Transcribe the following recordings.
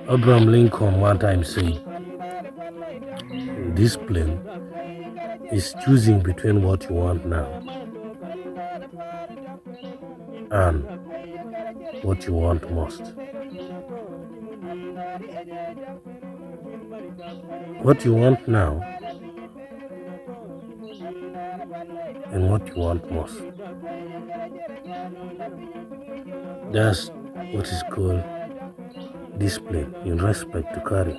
Abraham Lincoln one time said, discipline is choosing between what you want now and what you want most. What you want now and what you want most. That's what is called discipline in respect to career.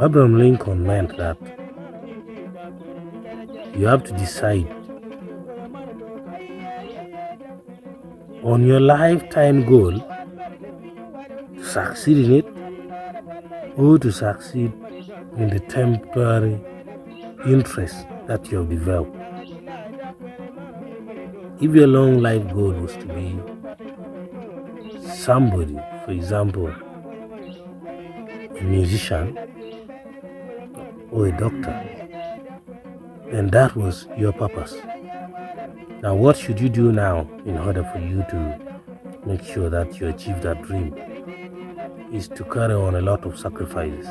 Abraham Lincoln meant that you have to decide on your lifetime goal to succeed in it or to succeed in the temporary interest that you have developed. If your long life goal was to be somebody, for example, a musician or a doctor, then that was your purpose. Now, what should you do now in order for you to make sure that you achieve that dream? Is to carry on a lot of sacrifices,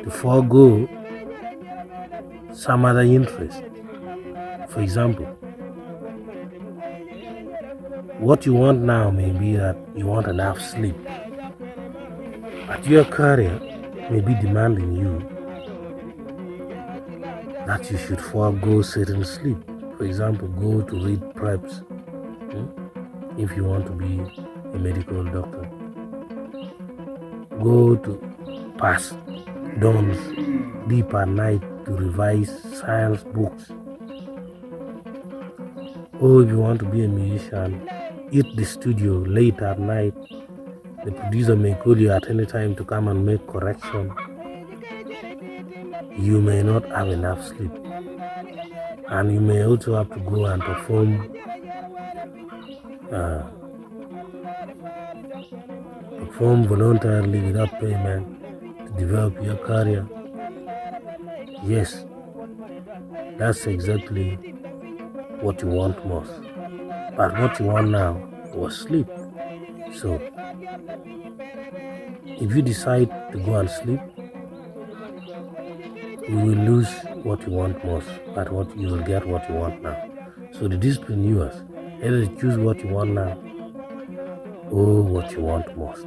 to forego some other interest. For example, what you want now may be that you want enough sleep, but your career may be demanding you that you should forego certain sleep. For example, go to read preps if you want to be a medical doctor. Go to pass dawns deep at night to revise science books. Or if you want to be a musician, hit the studio late at night. The producer may call you at any time to come and make correction. You may not have enough sleep. And you may also have to go and perform voluntarily without payment to develop your career. Yes, that's exactly what you want most. But what you want now was sleep. So, if you decide to go and sleep, you will lose what you want most, but what you will get what you want now. So the discipline yours, either choose what you want now or what you want most.